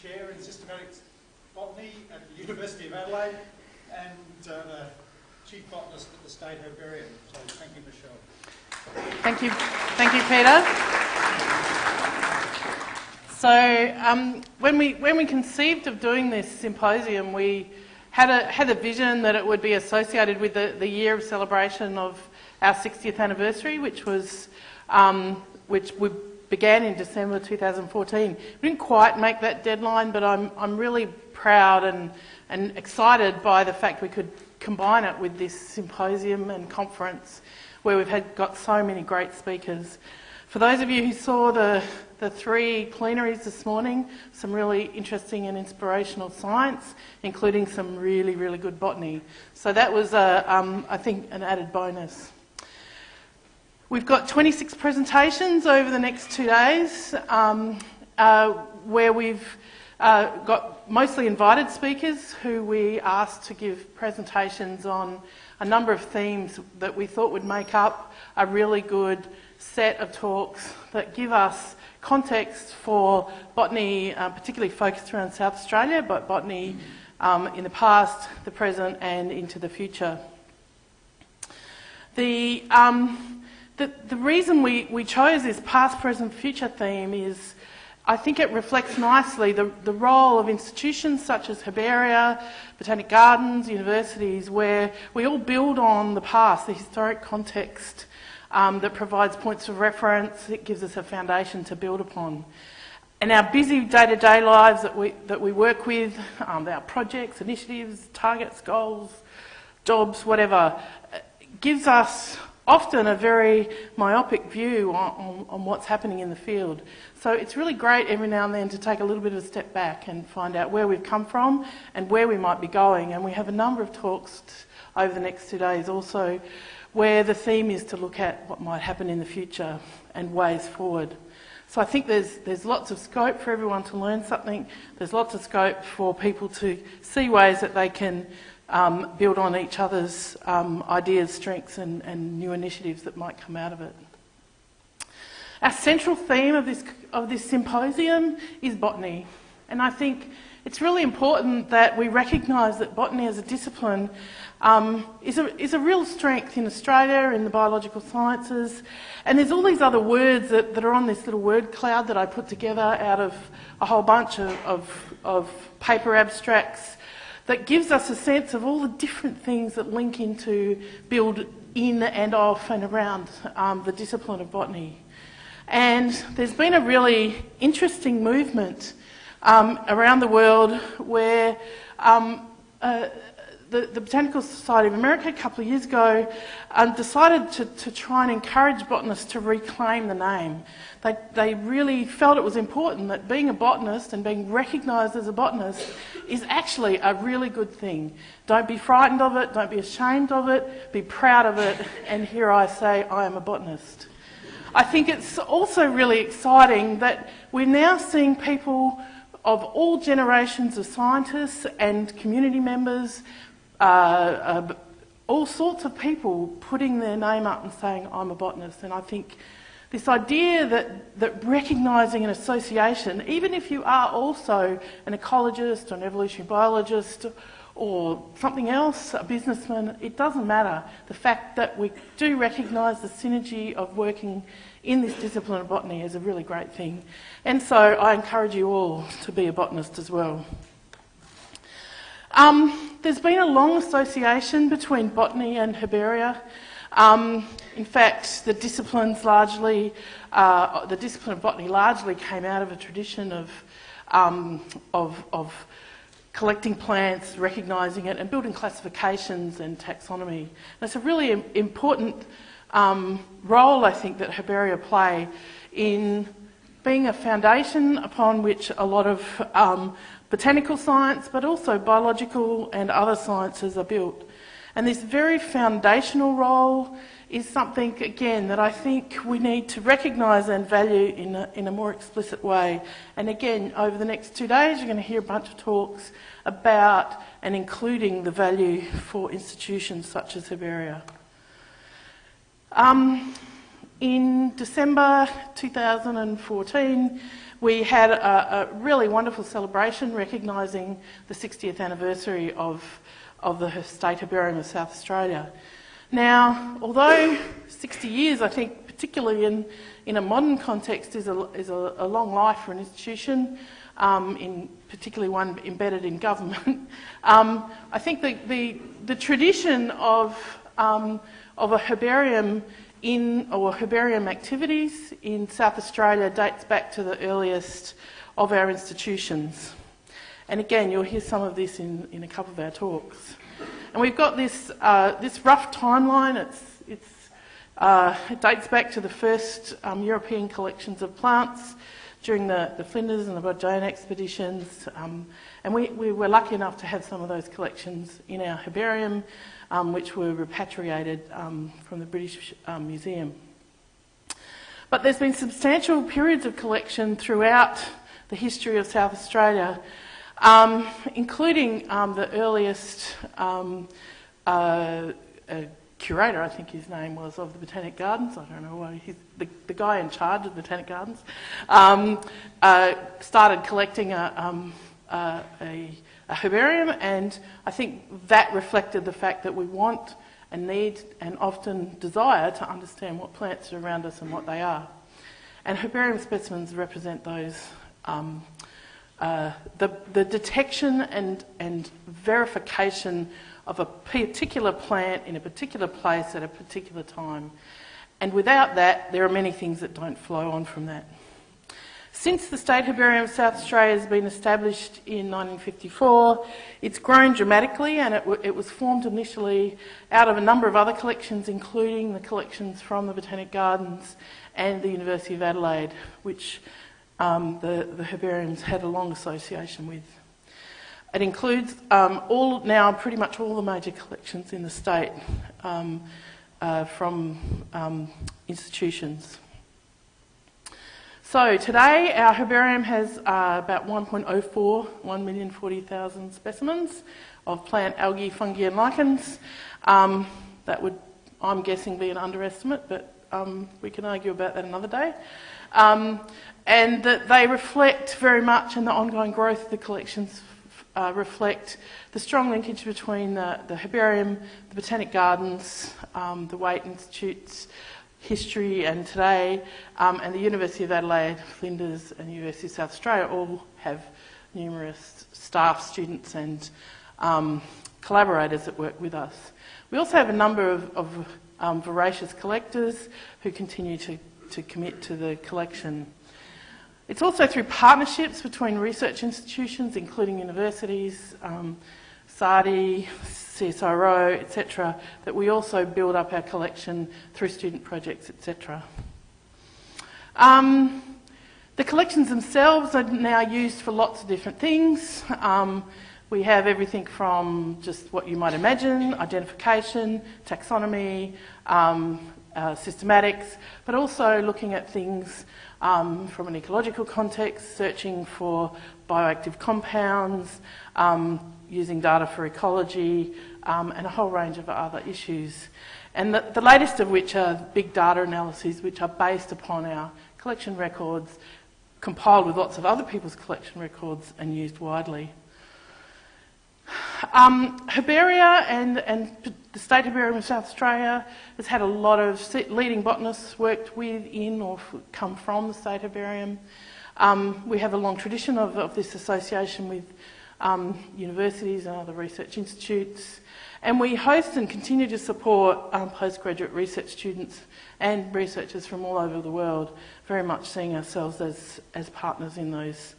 Chair in Systematic Botany at the University of Adelaide and Chief Botanist at the State Herbarium. So thank you, Michelle. Thank you, Peter. So when we conceived of doing this symposium, we had a vision that it would be associated with the year of celebration of our 60th anniversary, which we began in December 2014. We didn't quite make that deadline, but I'm really proud and excited by the fact we could combine it with this symposium and conference where we've got so many great speakers. For those of you who saw the 3 plenaries this morning, some really interesting and inspirational science, including some really, really good botany. So that was, I think, an added bonus. We've got 26 presentations over the next 2 days, where we've got mostly invited speakers who we asked to give presentations on a number of themes that we thought would make up a really good set of talks that give us context for botany, particularly focused around South Australia, but botany in the past, the present and into the future. The reason we chose this past, present, future theme is I think it reflects nicely the role of institutions such as herbaria, botanic gardens, universities, where we all build on the past, the historic context that provides points of reference. It gives us a foundation to build upon. And our busy day-to-day lives that we work with, our projects, initiatives, targets, goals, jobs, whatever, gives us often a very myopic view on what's happening in the field. So it's really great every now and then to take a little bit of a step back and find out where we've come from and where we might be going. And we have a number of talks over the next 2 days also where the theme is to look at what might happen in the future and ways forward. So I think there's lots of scope for everyone to learn something. There's lots of scope for people to see ways that they can build on each other's ideas, strengths and new initiatives that might come out of it. Our central theme of this symposium is botany, and I think it's really important that we recognise that botany as a discipline is a real strength in Australia, in the biological sciences, and there's all these other words that are on this little word cloud that I put together out of a whole bunch of paper abstracts that gives us a sense of all the different things that link into, build in and off and around the discipline of botany. And there's been a really interesting movement around the world where the Botanical Society of America a couple of years ago decided to try and encourage botanists to reclaim the name. They really felt it was important that being a botanist and being recognised as a botanist is actually a really good thing. Don't be frightened of it, don't be ashamed of it, be proud of it, and here I say I am a botanist. I think it's also really exciting that we're now seeing people of all generations of scientists and community members, all sorts of people putting their name up and saying, I'm a botanist. And I think this idea that recognising an association, even if you are also an ecologist or an evolutionary biologist or something else, a businessman, it doesn't matter. The fact that we do recognise the synergy of working in this discipline of botany is a really great thing. And so I encourage you all to be a botanist as well. There's been a long association between botany and herbaria. In fact, the discipline of botany largely came out of a tradition of collecting plants, recognising it and building classifications and taxonomy. And it's a really important role, I think, that herbaria play in being a foundation upon which a lot of botanical science, but also biological and other sciences are built. And this very foundational role is something, again, that I think we need to recognise and value in a more explicit way. And again, over the next 2 days, you're going to hear a bunch of talks about and including the value for institutions such as herbaria. In December 2014, we had a really wonderful celebration recognising the 60th anniversary of the State Herbarium of South Australia. Now, although 60 years, I think, particularly in a modern context, is a long life for an institution, particularly one embedded in government, I think the tradition of a herbarium or herbarium activities in South Australia dates back to the earliest of our institutions. And again, you'll hear some of this in a couple of our talks. And we've got this rough timeline. It dates back to the first European collections of plants during the Flinders and the Bodone expeditions. And we were lucky enough to have some of those collections in our herbarium, which were repatriated from the British Museum. But there's been substantial periods of collection throughout the history of South Australia, including the earliest curator, I think his name was, of the Botanic Gardens. I don't know why. He's the guy in charge of the Botanic Gardens. Started collecting a herbarium, and I think that reflected the fact that we want and need and often desire to understand what plants are around us and what they are. And herbarium specimens represent those, the detection and verification of a particular plant in a particular place at a particular time. And without that, there are many things that don't flow on from that. Since the State Herbarium of South Australia has been established in 1954, it's grown dramatically, and it was formed initially out of a number of other collections, including the collections from the Botanic Gardens and the University of Adelaide, which the herbariums had a long association with. It includes pretty much all the major collections in the state from institutions. So today our herbarium has about 1,040,000 specimens of plant, algae, fungi and lichens. That would, I'm guessing, be an underestimate, but we can argue about that another day. And that they reflect very much, and the ongoing growth of the collections reflect the strong linkage between the herbarium, the Botanic Gardens, the Waite Institute's history and today, and the University of Adelaide, Flinders and the University of South Australia all have numerous staff, students and collaborators that work with us. We also have a number of voracious collectors who continue to commit to the collection. It's also through partnerships between research institutions, including universities, SARDI, CSIRO, etc., that we also build up our collection through student projects, etc. The collections themselves are now used for lots of different things. We have everything from just what you might imagine, identification, taxonomy, systematics, but also looking at things from an ecological context, searching for bioactive compounds, using data for ecology, and a whole range of other issues. And the latest of which are big data analyses, which are based upon our collection records, compiled with lots of other people's collection records and used widely. Herbaria and the State Herbarium of South Australia has had a lot of leading botanists worked with in or come from the State Herbarium. We have a long tradition of this association with universities and other research institutes, and we host and continue to support postgraduate research students and researchers from all over the world, very much seeing ourselves as partners in those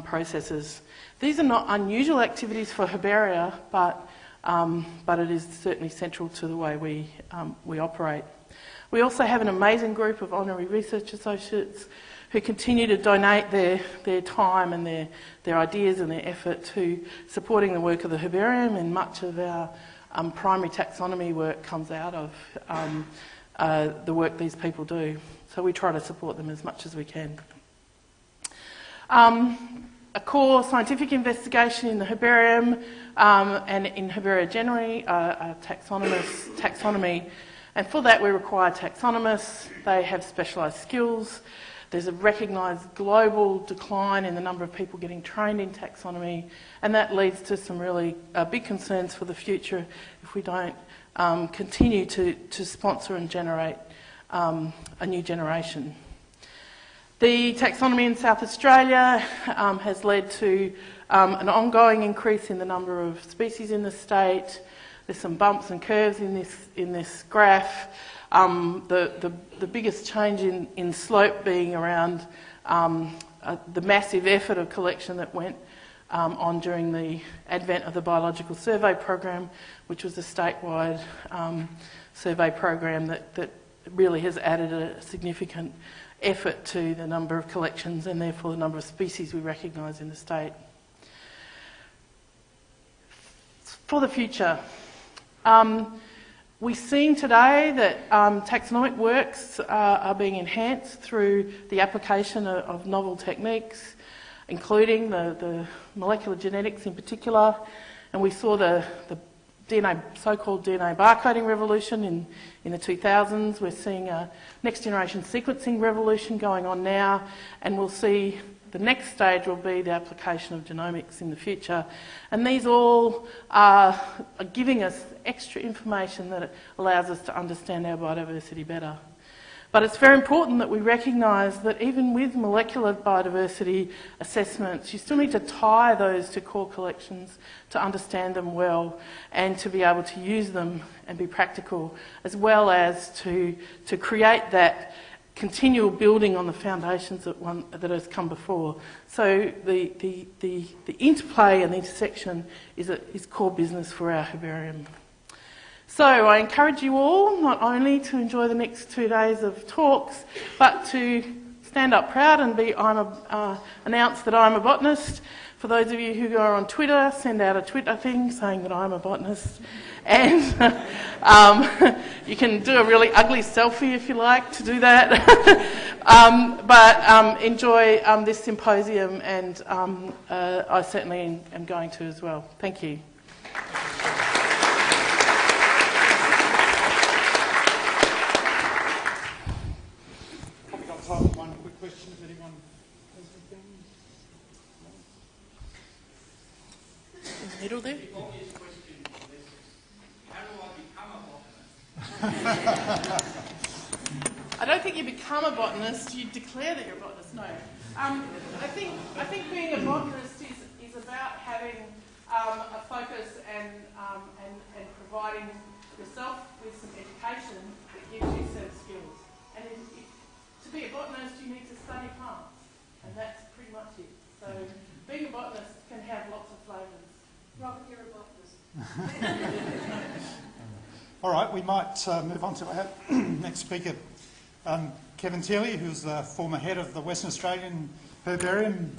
processes. These are not unusual activities for herbaria, but it is certainly central to the way we operate. We also have an amazing group of honorary research associates who continue to donate their time and their ideas and their effort to supporting the work of the herbarium, and much of our primary taxonomy work comes out of the work these people do. So we try to support them as much as we can. A core scientific investigation in the herbarium and in herbaria generally, taxonomy And for that we require taxonomists. They have specialised skills. There's a recognised global decline in the number of people getting trained in taxonomy, and that leads to some really big concerns for the future if we don't continue to sponsor and generate a new generation. The taxonomy in South Australia has led to an ongoing increase in the number of species in the state. There's some bumps and curves in this graph. The biggest change in slope being around the massive effort of collection that went on during the advent of the Biological Survey Program, which was a statewide survey program that really has added a significant effort to the number of collections and therefore the number of species we recognise in the state. For the future, we're seeing today that taxonomic works are being enhanced through the application of novel techniques, including the molecular genetics in particular, and we saw the so-called DNA barcoding revolution in the 2000s. We're seeing a next-generation sequencing revolution going on now, and we'll see the next stage will be the application of genomics in the future. And these all are giving us extra information that allows us to understand our biodiversity better. But it's very important that we recognise that even with molecular biodiversity assessments, you still need to tie those to core collections to understand them well and to be able to use them and be practical, as well as to create that continual building on the foundations that has come before. So the interplay and the intersection is core business for our herbarium. So I encourage you all not only to enjoy the next 2 days of talks, but to stand up proud and announce that I'm a botanist. For those of you who are on Twitter, send out a Twitter thing saying that I'm a botanist. And you can do a really ugly selfie if you like to do that. But enjoy this symposium, and I certainly am going to as well. Thank you. One quick question, if anyone has anything. In the middle there. The obvious question is, how do I become a botanist? I don't think you become a botanist, you declare that you're a botanist, no. I think being a botanist is about having a focus and providing yourself with some education that gives you a set of skills. And to be a botanist, you need to study plants, and that's pretty much it. So being a botanist can have lots of flavours. Robert, you're a botanist. All right, we might move on to our next speaker, Kevin Teely, who's the former head of the Western Australian Herbarium.